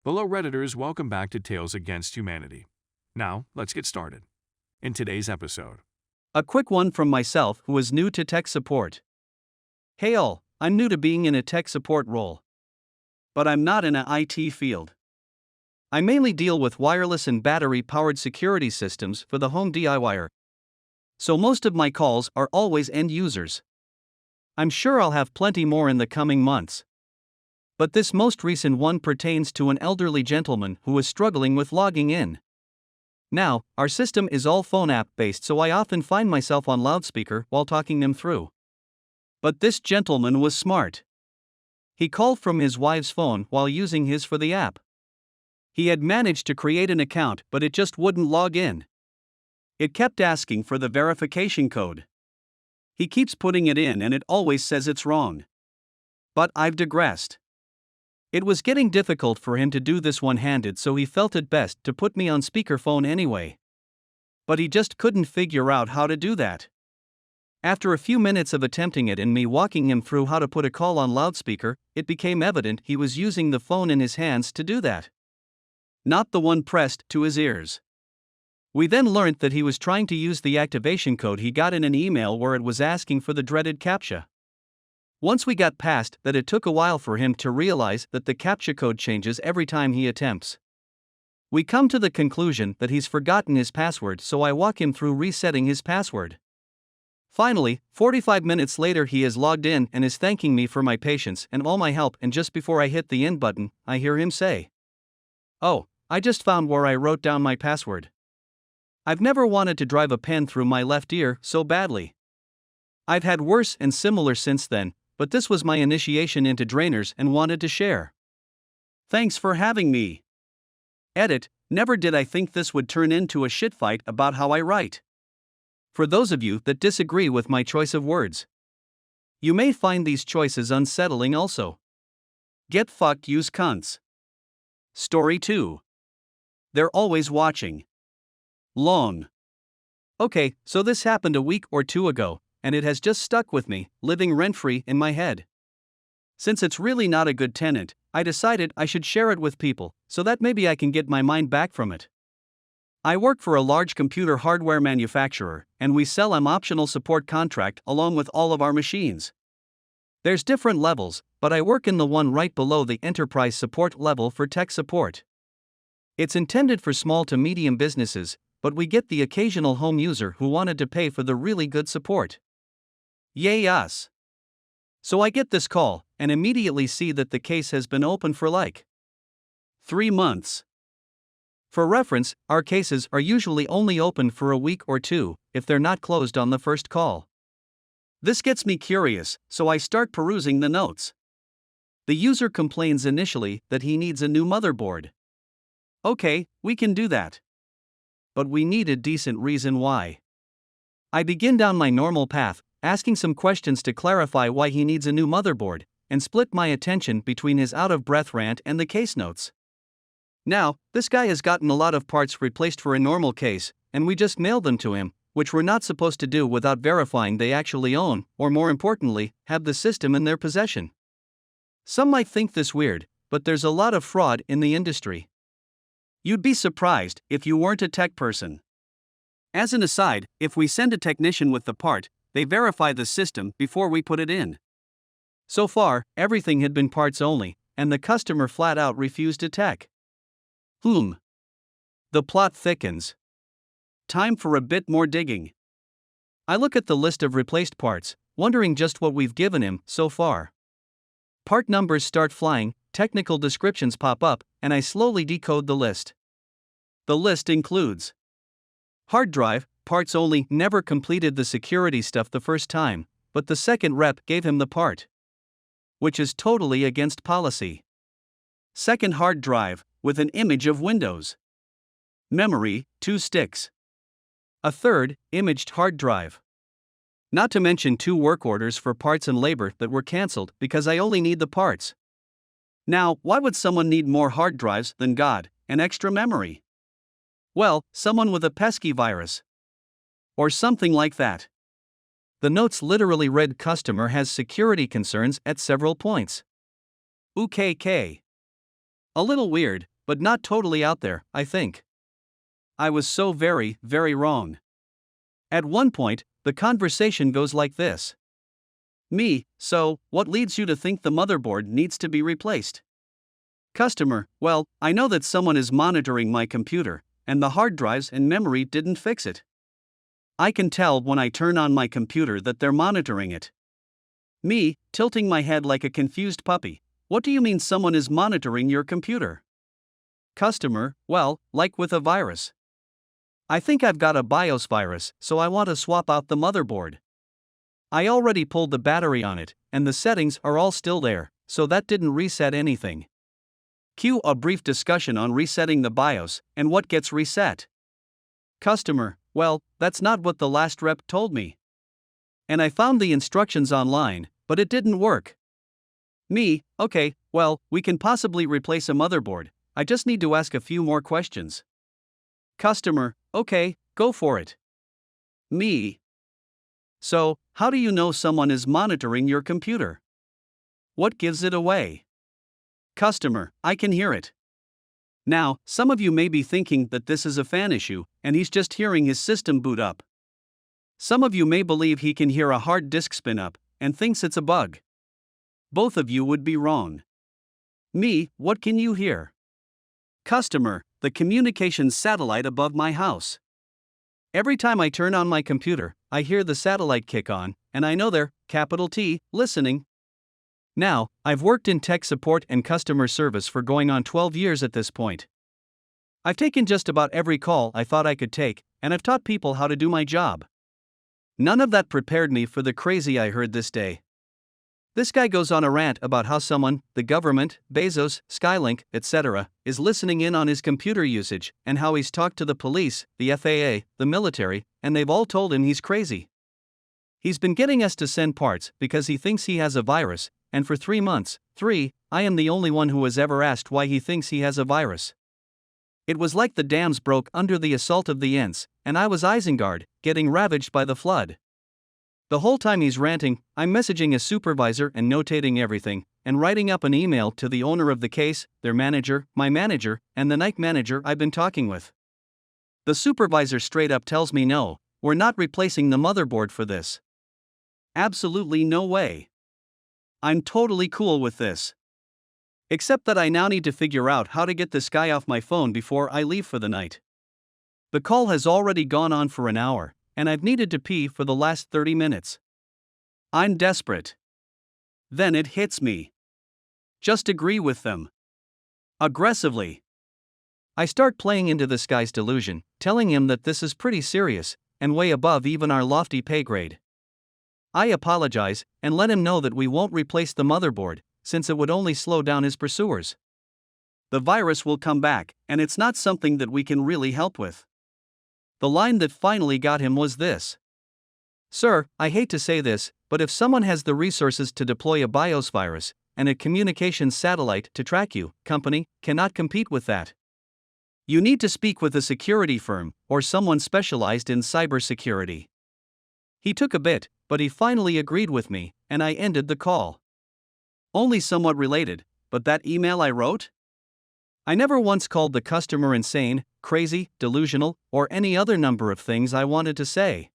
Hello Redditors, welcome back to Tales Against Humanity. Now, let's get started. In today's episode, a quick one from myself who is new to tech support. Hey all, I'm new to being in a tech support role. But I'm not in an IT field. I mainly deal with wireless and battery-powered security systems for the home DIYer. So most of my calls are always end users. I'm sure I'll have plenty more in the coming months. But this most recent one pertains to an elderly gentleman who is struggling with logging in. Now, our system is all phone app based, so I often find myself on loudspeaker while talking them through. But this gentleman was smart. He called from his wife's phone while using his for the app. He had managed to create an account, but it just wouldn't log in. It kept asking for the verification code. He keeps putting it in and it always says it's wrong. But I've digressed. It was getting difficult for him to do this one-handed, so he felt it best to put me on speakerphone anyway. But he just couldn't figure out how to do that. After a few minutes of attempting it and me walking him through how to put a call on loudspeaker, it became evident he was using the phone in his hands to do that, not the one pressed to his ears. We then learned that he was trying to use the activation code he got in an email where it was asking for the dreaded CAPTCHA. Once we got past that, it took a while for him to realize that the CAPTCHA code changes every time he attempts. We come to the conclusion that he's forgotten his password, so I walk him through resetting his password. Finally, 45 minutes later, he is logged in and is thanking me for my patience and all my help, and just before I hit the end button, I hear him say, "Oh, I just found where I wrote down my password. I've never wanted to drive a pen through my left ear so badly. I've had worse and similar since then, but this was my initiation into drainers and wanted to share. Thanks for having me." Edit: never did I think this would turn into a shitfight about how I write. For those of you that disagree with my choice of words, you may find these choices unsettling also. Get fucked, use cunts. Story 2. They're always watching. Long. Okay, so this happened a week or two ago, and it has just stuck with me, living rent-free in my head. Since it's really not a good tenant, I decided I should share it with people, so that maybe I can get my mind back from it. I work for a large computer hardware manufacturer, and we sell an optional support contract along with all of our machines. There's different levels, but I work in the one right below the enterprise support level for tech support. It's intended for small to medium businesses, but we get the occasional home user who wanted to pay for the really good support. Yay us! So I get this call, and immediately see that the case has been open for like 3 months. For reference, our cases are usually only open for a week or two, if they're not closed on the first call. This gets me curious, so I start perusing the notes. The user complains initially that he needs a new motherboard. Okay, we can do that. But we need a decent reason why. I begin down my normal path, asking some questions to clarify why he needs a new motherboard, and split my attention between his out-of-breath rant and the case notes. Now, this guy has gotten a lot of parts replaced for a normal case, and we just mailed them to him, which we're not supposed to do without verifying they actually own, or more importantly, have the system in their possession. Some might think this weird, but there's a lot of fraud in the industry. You'd be surprised if you weren't a tech person. As an aside, if we send a technician with the part, they verify the system before we put it in. So far, everything had been parts only, and the customer flat out refused a tech. The plot thickens. Time for a bit more digging. I look at the list of replaced parts, wondering just what we've given him so far. Part numbers start flying, technical descriptions pop up, and I slowly decode the list. The list includes hard drive, parts only, never completed the security stuff the first time, but the second rep gave him the part, which is totally against policy. Second hard drive, with an image of Windows. Memory, 2 sticks. A third, imaged hard drive. Not to mention 2 work orders for parts and labor that were cancelled because I only need the parts. Now, why would someone need more hard drives than God, and extra memory? Well, someone with a pesky virus. Or something like that. The notes literally read customer has security concerns at several points. UKK. A little weird, but not totally out there, I think. I was so very, very wrong. At one point, the conversation goes like this. Me, so, what leads you to think the motherboard needs to be replaced? Customer, well, I know that someone is monitoring my computer, and the hard drives and memory didn't fix it. I can tell when I turn on my computer that they're monitoring it. Me, tilting my head like a confused puppy. What do you mean someone is monitoring your computer? Customer, well, like with a virus. I think I've got a BIOS virus, so I want to swap out the motherboard. I already pulled the battery on it, and the settings are all still there, so that didn't reset anything. Cue a brief discussion on resetting the BIOS and what gets reset. Customer, well, that's not what the last rep told me. And I found the instructions online, but it didn't work. Me, okay, well, we can possibly replace a motherboard, I just need to ask a few more questions. Customer, okay, go for it. Me. So, how do you know someone is monitoring your computer? What gives it away? Customer, I can hear it. Now, some of you may be thinking that this is a fan issue, and he's just hearing his system boot up. Some of you may believe he can hear a hard disk spin up, and thinks it's a bug. Both of you would be wrong. Me, what can you hear? Customer, the communications satellite above my house. Every time I turn on my computer, I hear the satellite kick on, and I know they're, capital T, listening. Now, I've worked in tech support and customer service for going on 12 years at this point. I've taken just about every call I thought I could take, and I've taught people how to do my job. None of that prepared me for the crazy I heard this day. This guy goes on a rant about how someone, the government, Bezos, Skylink, etc., is listening in on his computer usage, and how he's talked to the police, the FAA, the military, and they've all told him he's crazy. He's been getting us to send parts because he thinks he has a virus, and for 3 months, I am the only one who has ever asked why he thinks he has a virus. It was like the dams broke under the assault of the Ents, and I was Isengard, getting ravaged by the flood. The whole time he's ranting, I'm messaging a supervisor and notating everything, and writing up an email to the owner of the case, their manager, my manager, and the night manager I've been talking with. The supervisor straight up tells me no, we're not replacing the motherboard for this. Absolutely no way. I'm totally cool with this. Except that I now need to figure out how to get this guy off my phone before I leave for the night. The call has already gone on for an hour, and I've needed to pee for the last 30 minutes. I'm desperate. Then it hits me. Just agree with them. Aggressively. I start playing into this guy's delusion, telling him that this is pretty serious, and way above even our lofty pay grade. I apologize, and let him know that we won't replace the motherboard, since it would only slow down his pursuers. The virus will come back, and it's not something that we can really help with. The line that finally got him was this. Sir, I hate to say this, but if someone has the resources to deploy a BIOS virus, and a communications satellite to track you, company cannot compete with that. You need to speak with a security firm, or someone specialized in cybersecurity. He took a bit, but he finally agreed with me, and I ended the call. Only somewhat related, but that email I wrote? I never once called the customer insane, crazy, delusional, or any other number of things I wanted to say.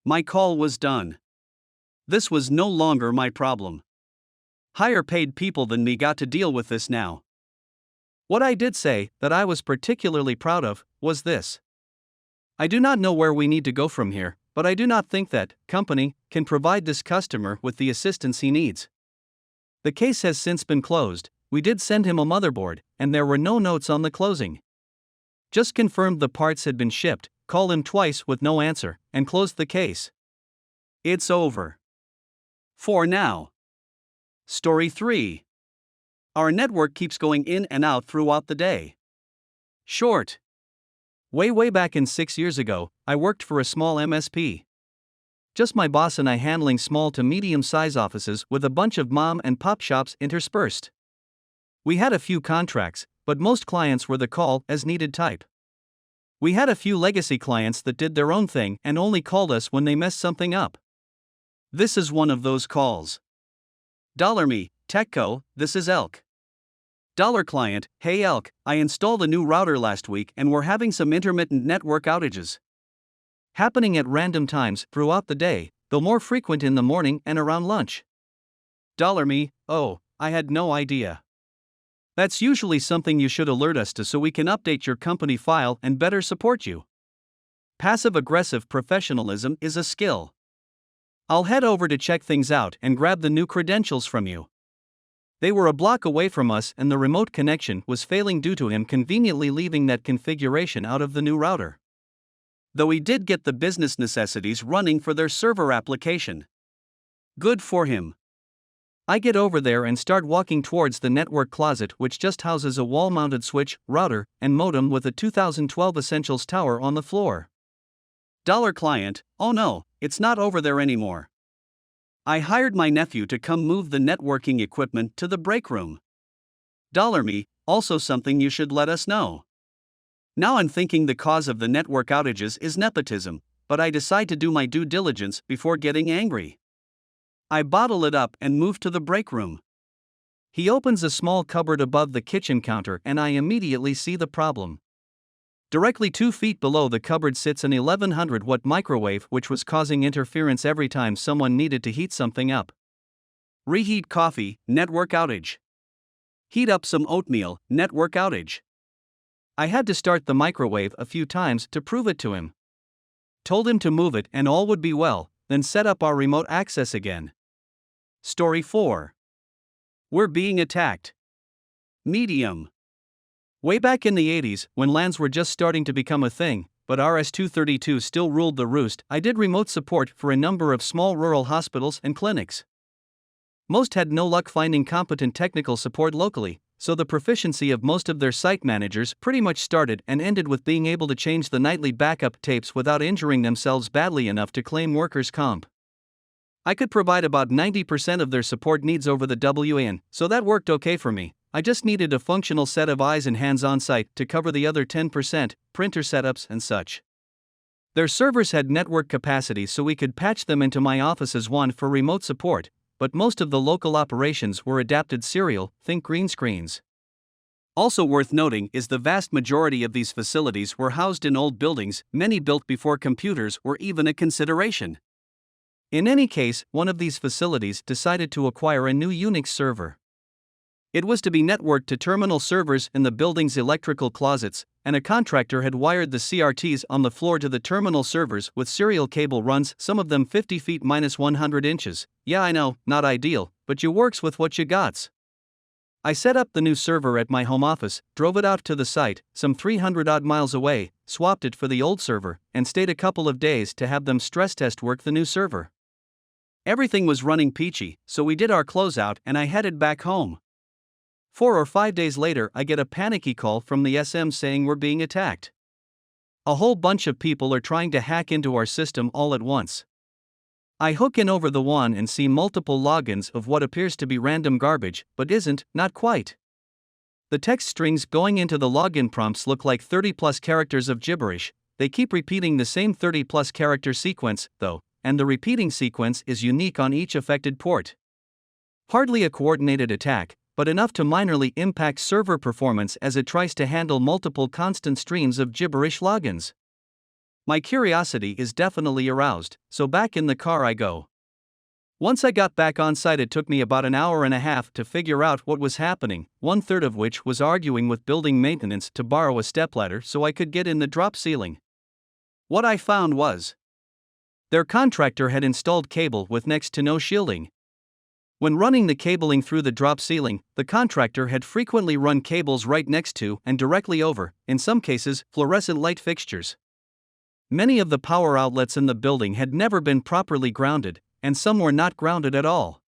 My call was done. This was no longer my problem. Higher paid people than me got to deal with this now. What I did say, that I was particularly proud of, was this. I do not know where we need to go from here, but I do not think that company can provide this customer with the assistance he needs. The case has since been closed. We did send him a motherboard, and there were no notes on the closing. Just confirmed the parts had been shipped, called him twice with no answer, and closed the case. It's over. For now. Story 3. Our network keeps going in and out throughout the day. Short. Way back in 6 years ago, I worked for a small MSP. Just my boss and I handling small to medium-size offices with a bunch of mom and pop shops interspersed. We had a few contracts, but most clients were the call-as-needed type. We had a few legacy clients that did their own thing and only called us when they messed something up. This is one of those calls. $Me, TechCo, this is Elk. $Client, hey Elk, I installed a new router last week and we're having some intermittent network outages. Happening at random times throughout the day, though more frequent in the morning and around lunch. $Me, oh, I had no idea. That's usually something you should alert us to so we can update your company file and better support you. Passive-aggressive professionalism is a skill. I'll head over to check things out and grab the new credentials from you. They were a block away from us and the remote connection was failing due to him conveniently leaving that configuration out of the new router. Though he did get the business necessities running for their server application. Good for him. I get over there and start walking towards the network closet, which just houses a wall-mounted switch, router, and modem with a 2012 Essentials tower on the floor. $Client, oh no, it's not over there anymore. I hired my nephew to come move the networking equipment to the break room. $Me, also something you should let us know. Now I'm thinking the cause of the network outages is nepotism, but I decide to do my due diligence before getting angry. I bottle it up and move to the break room. He opens a small cupboard above the kitchen counter and I immediately see the problem. Directly 2 feet below the cupboard sits an 1100-watt microwave which was causing interference every time someone needed to heat something up. Reheat coffee, network outage. Heat up some oatmeal, network outage. I had to start the microwave a few times to prove it to him. Told him to move it and all would be well, then set up our remote access again. Story 4. We're being attacked. Medium. Way back in the 80s, when LANs were just starting to become a thing, but RS-232 still ruled the roost, I did remote support for a number of small rural hospitals and clinics. Most had no luck finding competent technical support locally, so the proficiency of most of their site managers pretty much started and ended with being able to change the nightly backup tapes without injuring themselves badly enough to claim workers' comp. I could provide about 90% of their support needs over the WAN, so that worked okay for me. I just needed a functional set of eyes and hands on site to cover the other 10%, printer setups and such. Their servers had network capacity so we could patch them into my office's one for remote support, but most of the local operations were adapted serial, think green screens. Also worth noting is the vast majority of these facilities were housed in old buildings, many built before computers were even a consideration. In any case, one of these facilities decided to acquire a new Unix server. It was to be networked to terminal servers in the building's electrical closets, and a contractor had wired the CRTs on the floor to the terminal servers with serial cable runs, some of them 50 feet minus 100 inches. Yeah, I know, not ideal, but you works with what you gots. I set up the new server at my home office, drove it out to the site, some 300-odd miles away, swapped it for the old server, and stayed a couple of days to have them stress test work the new server. Everything was running peachy, so we did our closeout and I headed back home. 4 or 5 days later, I get a panicky call from the SM saying we're being attacked. A whole bunch of people are trying to hack into our system all at once. I hook in over the WAN and see multiple logins of what appears to be random garbage, but isn't, not quite. The text strings going into the login prompts look like 30+ characters of gibberish. They keep repeating the same 30+ character sequence, though, and the repeating sequence is unique on each affected port. Hardly a coordinated attack, but enough to minorly impact server performance as it tries to handle multiple constant streams of gibberish logins. My curiosity is definitely aroused, so back in the car I go. Once I got back on site, it took me about an hour and a half to figure out what was happening, 1/3 of which was arguing with building maintenance to borrow a stepladder so I could get in the drop ceiling. What I found was their contractor had installed cable with next to no shielding. When running the cabling through the drop ceiling, the contractor had frequently run cables right next to and directly over, in some cases, fluorescent light fixtures. Many of the power outlets in the building had never been properly grounded, and some were not grounded at all.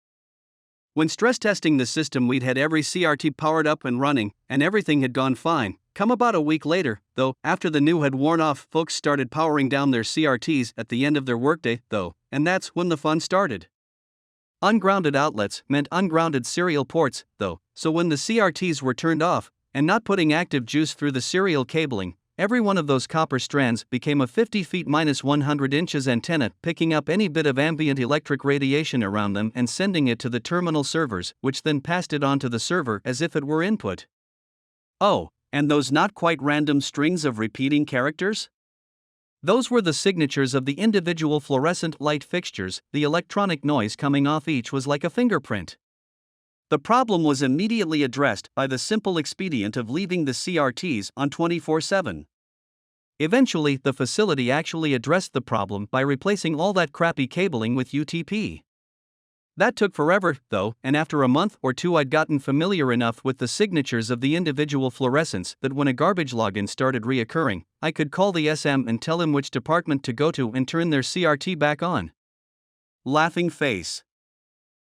When stress testing the system, we'd had every CRT powered up and running, and everything had gone fine. Come about a week later, though, after the new had worn off, folks started powering down their CRTs at the end of their workday, though, and that's when the fun started. Ungrounded outlets meant ungrounded serial ports, though, so when the CRTs were turned off, and not putting active juice through the serial cabling, every one of those copper strands became a 50 feet minus 100 inches antenna, picking up any bit of ambient electric radiation around them and sending it to the terminal servers, which then passed it on to the server as if it were input. Oh, and those not quite random strings of repeating characters? Those were the signatures of the individual fluorescent light fixtures. The electronic noise coming off each was like a fingerprint. The problem was immediately addressed by the simple expedient of leaving the CRTs on 24/7. Eventually, the facility actually addressed the problem by replacing all that crappy cabling with UTP. That took forever, though, and after a month or two I'd gotten familiar enough with the signatures of the individual fluorescents that when a garbage login started reoccurring, I could call the SM and tell him which department to go to and turn their CRT back on. Laughing face.